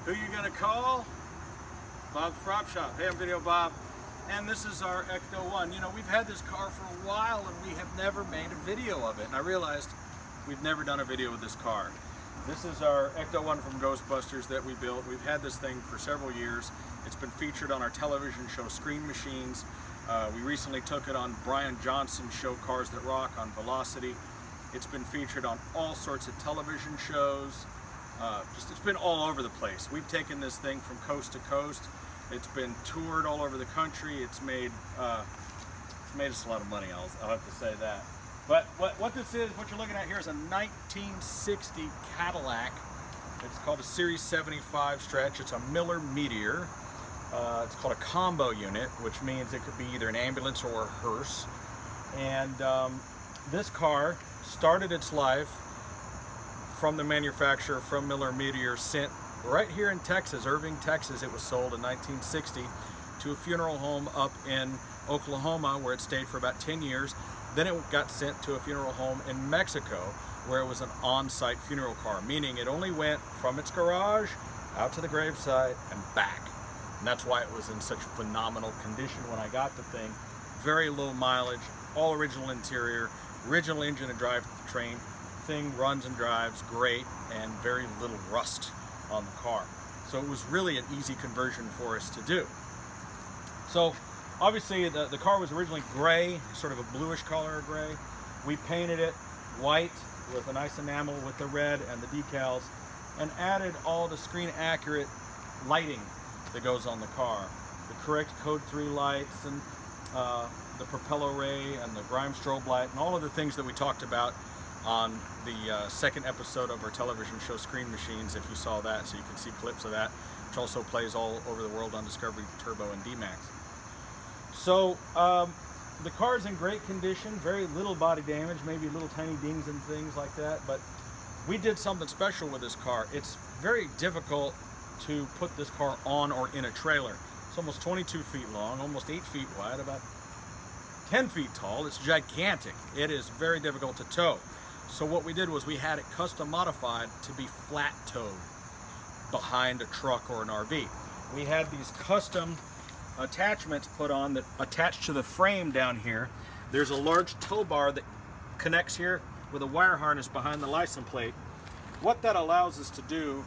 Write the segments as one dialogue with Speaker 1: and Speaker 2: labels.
Speaker 1: Who you gonna call? Bob's Prop Shop. Hey, I'm Video Bob, and this is our Ecto-1. You know, we've had this car for a while and we have never made a video of it, and I realized we've never done a video with this car. This is our Ecto-1 from Ghostbusters that we built. We've had this thing for several years. It's been featured on our television show Screen Machines. We recently took it on Brian Johnson's show Cars That Rock on Velocity. It's been featured on all sorts of television shows. It's been all over the place. We've taken this thing from coast to coast. It's been toured all over the country. It's made us a lot of money, I'll have to say that. But what this is, what you're looking at here is a 1960 Cadillac. It's called a Series 75 stretch. It's a Miller Meteor. It's called a combo unit, which means it could be either an ambulance or a hearse. And this car started its life from the manufacturer, from Miller Meteor, sent right here in Texas, Irving, Texas. It was sold in 1960 to a funeral home up in Oklahoma, where it stayed for about 10 years. Then it got sent to a funeral home in Mexico, where it was an on-site funeral car, meaning it only went from its garage out to the gravesite and back. And that's why it was in such phenomenal condition when I got the thing. Very low mileage, all original interior, original engine and drivetrain. Thing runs and drives great, and very little rust on the car. So it was really an easy conversion for us to do. So obviously the car was originally gray, sort of a bluish color of gray. We painted it white with a nice enamel with the red and the decals, and added all the screen accurate lighting that goes on the car. The correct code 3 lights, and the propeller ray and the grime strobe light, and all of the things that we talked about on the second episode of our television show Screen Machines, if you saw that, so you can see clips of that, which also plays all over the world on Discovery, Turbo, and D-Max. So the car's in great condition, very little body damage, maybe little tiny dings and things like that, but we did something special with this car. It's very difficult to put this car on or in a trailer. It's almost 22 feet long, almost 8 feet wide, about 10 feet tall. It's gigantic. It is very difficult to tow. So what we did was we had it custom modified to be flat towed behind a truck or an RV. We had these custom attachments put on that attach to the frame down here. There's a large tow bar that connects here with a wire harness behind the license plate. What that allows us to do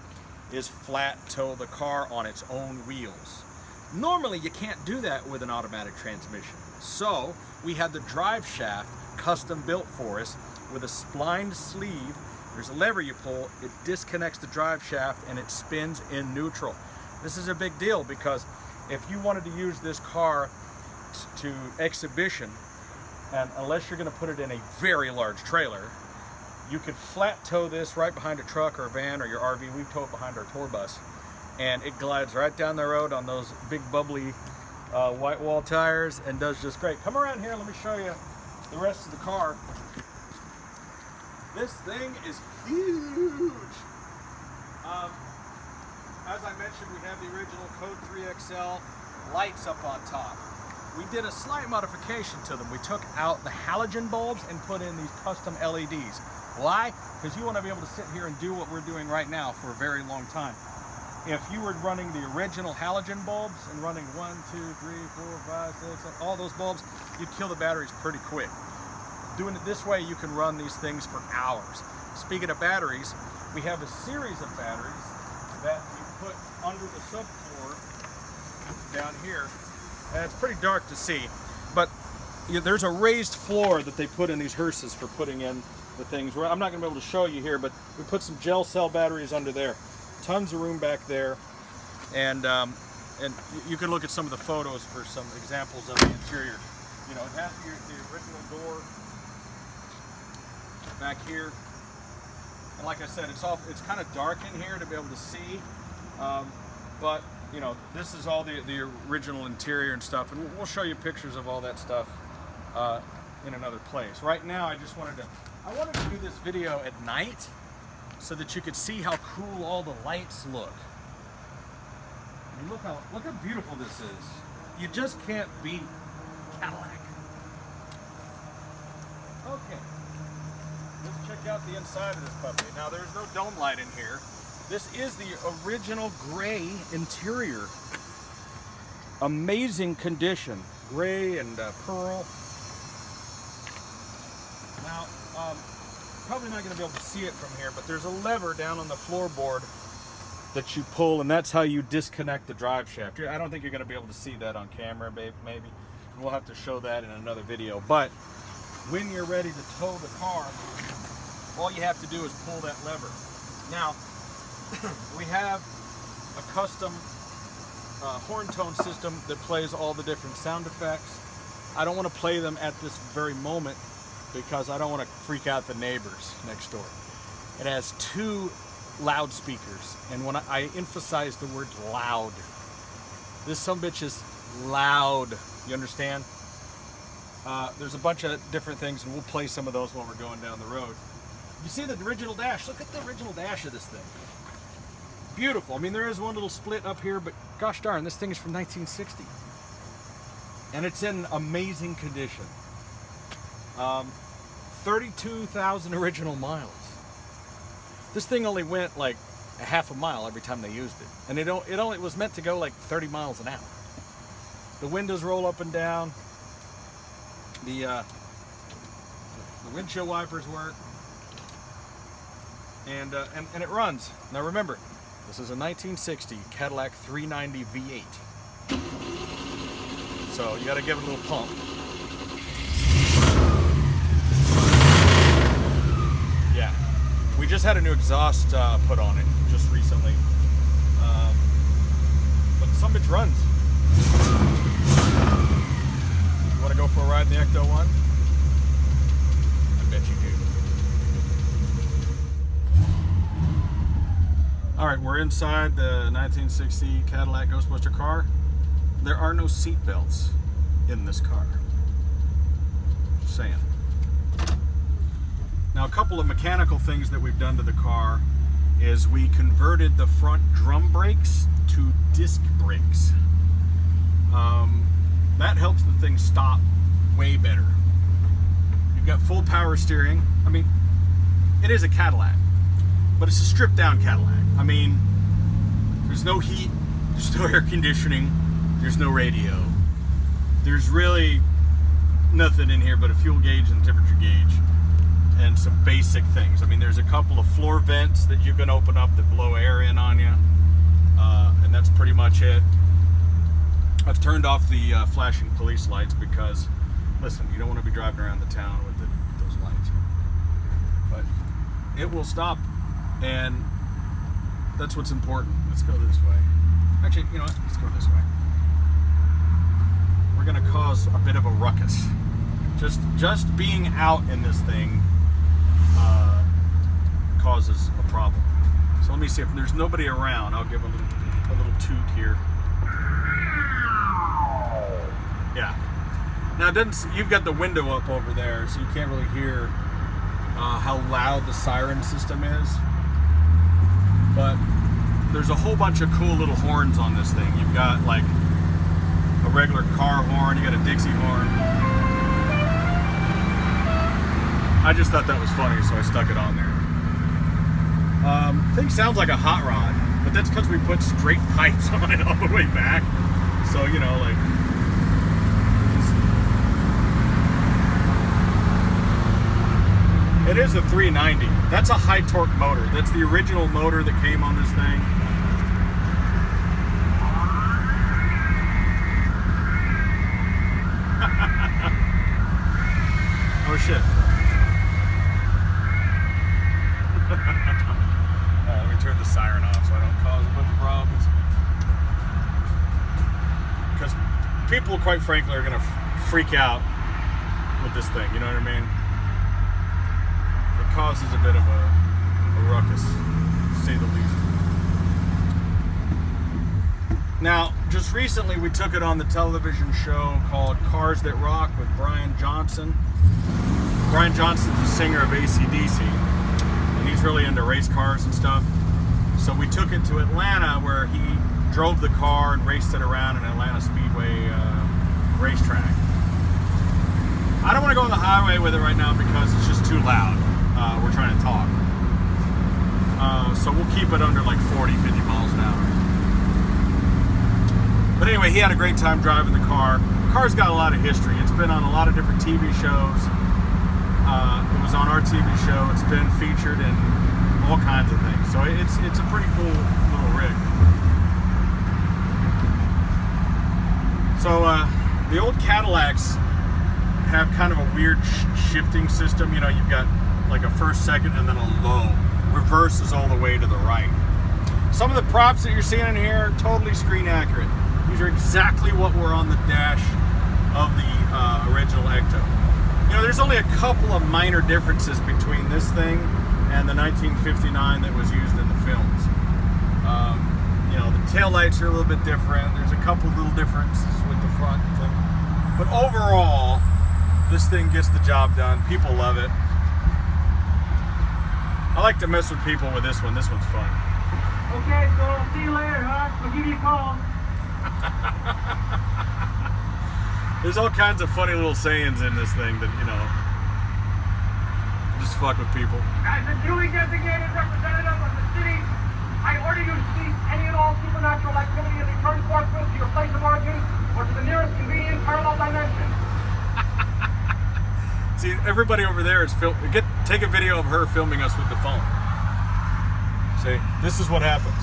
Speaker 1: is flat tow the car on its own wheels. Normally you can't do that with an automatic transmission. So we had the drive shaft custom built for us with a splined sleeve. There's a lever you pull, it disconnects the drive shaft, and it spins in neutral. This is a big deal because if you wanted to use this car to exhibition, and unless you're going to put it in a very large trailer, you could flat tow this right behind a truck or a van or your RV. We tow it behind our tour bus, and it glides right down the road on those big bubbly white wall tires and does just great. Come around here, let me show you the rest of the car. This thing is huge. As I mentioned, we have the original Code 3 XL lights up on top. We did a slight modification to them. We took out the halogen bulbs and put in these custom LEDs. Why? Because you want to be able to sit here and do what we're doing right now for a very long time. If you were running the original halogen bulbs and running 1, 2, 3, 4, 5, 6, all those bulbs, you'd kill the batteries pretty quick. Doing it this way, you can run these things for hours. Speaking of batteries, we have a series of batteries that we put under the subfloor down here. And it's pretty dark to see, but there's a raised floor that they put in these hearses for putting in the things. I'm not going to be able to show you here, but we put some gel cell batteries under there. Tons of room back there, and you can look at some of the photos for some examples of the interior. You know, it has the original door back here, and like I said, it's kind of dark in here to be able to see, but you know, this is all the original interior and stuff, and we'll show you pictures of all that stuff in another place. Right now I wanted to do this video at night so that you could see how cool all the lights look. I mean, look how beautiful this is. You just can't beat Cadillac. Okay, let's check out the inside of this puppy. Now there's no dome light in here, This is the original gray interior. Amazing condition. Gray and pearl. Now, probably not going to be able to see it from here, but there's a lever down on the floorboard that you pull, and that's how you disconnect the drive shaft. I don't think you're going to be able to see that on camera, maybe. We'll have to show that in another video. But when you're ready to tow the car, all you have to do is pull that lever. Now, we have a custom horn tone system that plays all the different sound effects. I don't want to play them at this very moment because I don't want to freak out the neighbors next door. It has 2 loudspeakers, and when I emphasize the word loud, this sumbitch is loud. You understand? There's a bunch of different things, and we'll play some of those when we're going down the road. You see the original dash? Look at the original dash of this thing. Beautiful. I mean, there is one little split up here, but gosh darn, this thing is from 1960. And it's in amazing condition. 32,000 original miles. This thing only went like a half a mile every time they used it. And it only was meant to go like 30 miles an hour. The windows roll up and down. The windshield wipers work. And it runs. Now remember, this is a 1960 Cadillac 390 V8. So you got to give it a little pump. Yeah. We just had a new exhaust put on it just recently. But some bitch runs. You want to go for a ride in the Ecto-1? I bet you do. Alright, we're inside the 1960 Cadillac Ghostbuster car. There are no seat belts in this car. Just saying. Now, a couple of mechanical things that we've done to the car is we converted the front drum brakes to disc brakes. That helps the thing stop way better. You've got full power steering. I mean, it is a Cadillac, but it's a stripped down Cadillac. I mean, there's no heat, there's no air conditioning, there's no radio. There's really nothing in here but a fuel gauge and temperature gauge and some basic things. I mean, there's a couple of floor vents that you can open up that blow air in on you, and that's pretty much it. I've turned off the flashing police lights because, listen, you don't want to be driving around the town with those lights. But it will stop, and that's what's important. Let's go this way. Actually, you know what? Let's go this way. We're going to cause a bit of a ruckus. Just being out in this thing causes a problem. So let me see if there's nobody around. I'll give a little toot here. Yeah. Now, you've got the window up over there, so you can't really hear how loud the siren system is. But there's a whole bunch of cool little horns on this thing. You've got like a regular car horn, you got a Dixie horn. I just thought that was funny, so I stuck it on there. Thing sounds like a hot rod, but that's because we put straight pipes on it all the way back. So, you know, like, it is a 390. That's a high torque motor. That's the original motor that came on this thing. Oh shit. Alright, let me turn the siren off so I don't cause a bunch of problems. Because people, quite frankly, are going to freak out with this thing, you know what I mean? It causes a bit of a ruckus, to say the least. Now, just recently we took it on the television show called Cars That Rock with Brian Johnson. Brian Johnson's the singer of AC/DC, and he's really into race cars and stuff. So we took it to Atlanta, where he drove the car and raced it around an Atlanta Speedway racetrack. I don't want to go on the highway with it right now because it's just too loud. We're trying to talk. So we'll keep it under like 40, 50 miles an hour. But anyway, he had a great time driving the car. The car's got a lot of history. It's been on a lot of different TV shows. It was on our TV show. It's been featured in all kinds of things. So it's a pretty cool little rig. So the old Cadillacs have kind of a weird shifting system. You know, you've got like a first, second, and then a low. Reverse is all the way to the right. Some of the props that you're seeing in here are totally screen accurate. These are exactly what were on the dash of the original Ecto. You know, there's only a couple of minor differences between this thing and the 1959 that was used in the films. You know, the taillights are a little bit different. There's a couple little differences with the front thing. But overall, this thing gets the job done. People love it. I like to mess with people with this one. This one's fun.
Speaker 2: Okay, so I'll see you later, huh? I'll give you a call.
Speaker 1: There's all kinds of funny little sayings in this thing that, you know, just fuck with people.
Speaker 2: As a duly designated representative of the city, I order you to cease any and all supernatural activity and return forthwith to your place of origin or to the nearest convenient parallel dimension.
Speaker 1: See, everybody over there is take a video of her filming us with the phone. See, this is what happens.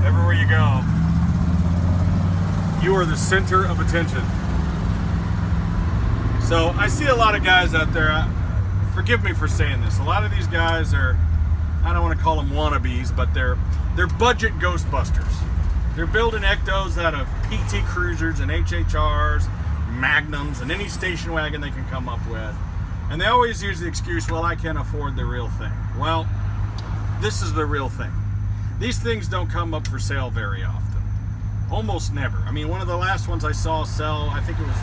Speaker 1: Everywhere you go, you are the center of attention. So I see a lot of guys out there, forgive me for saying this, a lot of these guys are, I don't want to call them wannabes, but they're budget Ghostbusters. They're building Ectos out of PT Cruisers and HHRs, Magnums, and any station wagon they can come up with. And they always use the excuse, well, I can't afford the real thing. Well, this is the real thing. These things don't come up for sale very often. Almost never. I mean, one of the last ones I saw sell, I think it was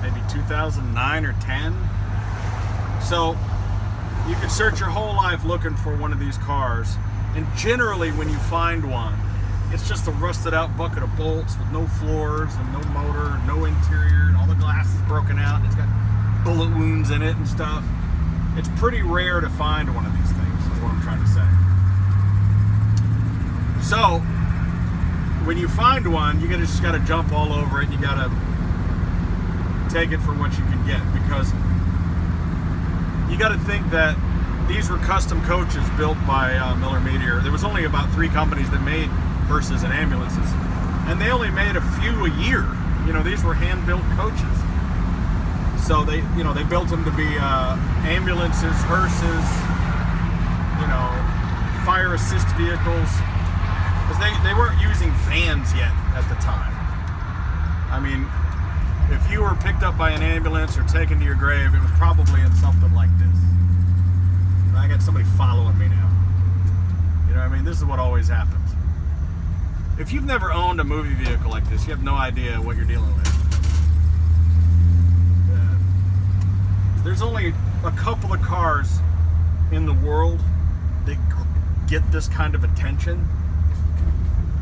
Speaker 1: maybe 2009 or 10. So you could search your whole life looking for one of these cars, and generally when you find one, it's just a rusted out bucket of bolts with no floors and no motor, no interior, and all the glass is broken out, and it's got bullet wounds in it and stuff. It's pretty rare to find one of these things, is what I'm trying to say. So when you find one, you just got to jump all over it, and you got to take it for what you can get, because you got to think that these were custom coaches built by Miller Meteor. There was only about 3 companies that made hearses and ambulances, and they only made a few a year. You know, these were hand-built coaches. So they built them to be ambulances, hearses, you know, fire assist vehicles, because they weren't using vans yet at the time. I mean, if you were picked up by an ambulance or taken to your grave, it was probably in something like this. I got somebody following me now. You know what I mean? This is what always happens. If you've never owned a movie vehicle like this, you have no idea what you're dealing with. There's only a couple of cars in the world that get this kind of attention.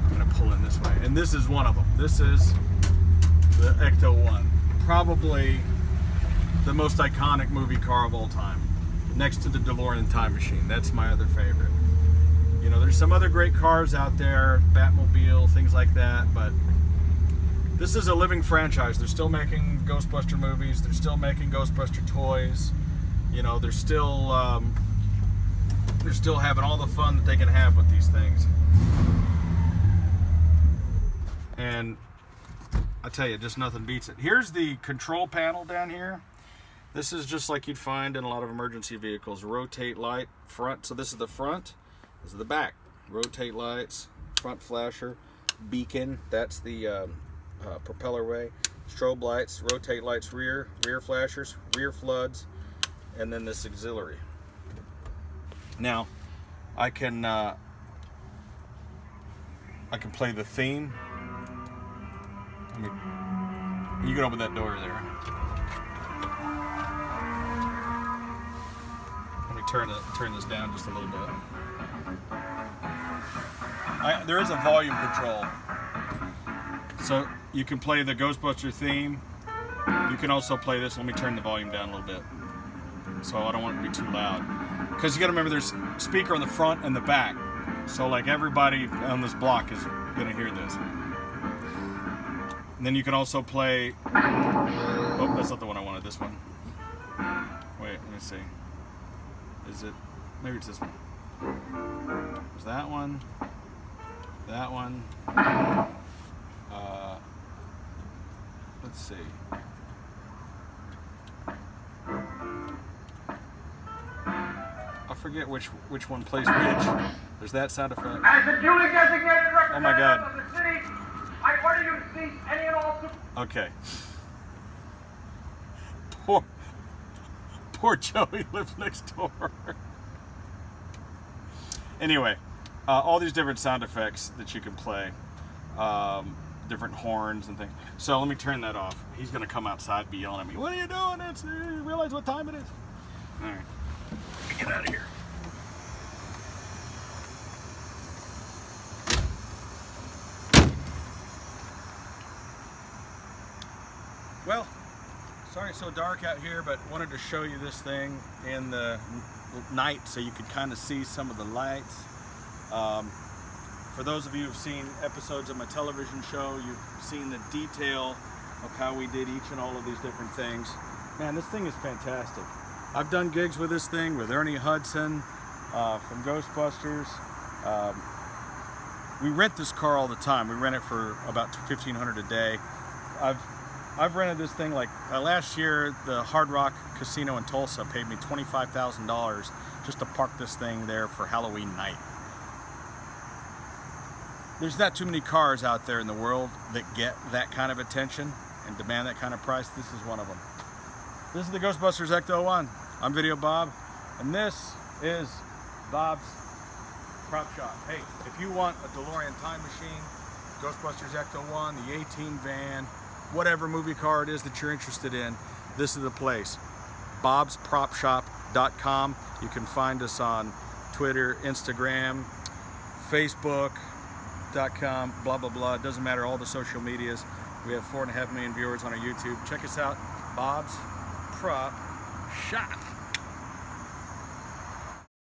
Speaker 1: I'm going to pull in this way. And this is one of them. This is the Ecto-1. Probably the most iconic movie car of all time. Next to the DeLorean Time Machine. That's my other favorite. You know, there's some other great cars out there, Batmobile, things like that, but this is a living franchise. They're still making Ghostbuster movies. They're still making Ghostbuster toys. You know, they're still having all the fun that they can have with these things. And I tell you, just nothing beats it. Here's the control panel down here. This is just like you'd find in a lot of emergency vehicles. Rotate light, front. So this is the front. This is the back. Rotate lights, front flasher, beacon. That's the propeller way. Strobe lights, rotate lights rear, rear flashers, rear floods, and then this auxiliary. Now, I can play the theme. You can open that door there. Let me turn this down just a little bit. There is a volume control, so you can play the Ghostbuster theme. You can also play this. Let me turn the volume down a little bit, so I don't want it to be too loud. because you got to remember there's speaker on the front and the back, so like everybody on this block is gonna hear this. And then you can also play. Oh, that's not the one I wanted. This one. Wait, let me see. Is it? Maybe it's this one. There's that one. That one. Let's see. I forget which one plays which. There's that sound effect.
Speaker 2: As the duly designated
Speaker 1: Oh my God.
Speaker 2: representative of the city, I order you to cease any and all.
Speaker 1: Okay. Poor Joey lives next door. Anyway, all these different sound effects that you can play, different horns and things. So let me turn that off. He's gonna come outside and be yelling at me. What are you doing? You realize what time it is? All right, let me get out of here. Well, sorry it's so dark out here, but wanted to show you this thing in the night so you could kind of see some of the lights. For those of you who've seen episodes of my television show, you've seen the detail of how we did each and all of these different things. Man, this thing is fantastic. I've done gigs with this thing with Ernie Hudson from Ghostbusters. We rent this car all the time. We rent it for about $1,500 a day. I've rented this thing like last year. The Hard Rock Casino in Tulsa paid me $25,000 just to park this thing there for Halloween night. There's not too many cars out there in the world that get that kind of attention and demand that kind of price. This is one of them. This is the Ghostbusters Ecto-1. I'm Video Bob, and this is Bob's Prop Shop. Hey, if you want a DeLorean time machine, Ghostbusters Ecto-1, the A-Team van, whatever movie car it is that you're interested in, this is the place. bobspropshop.com. You can find us on Twitter, Instagram, Facebook.com, blah, blah, blah. It doesn't matter, all the social medias. We have 4.5 million viewers on our YouTube. Check us out, Bob's Prop Shop.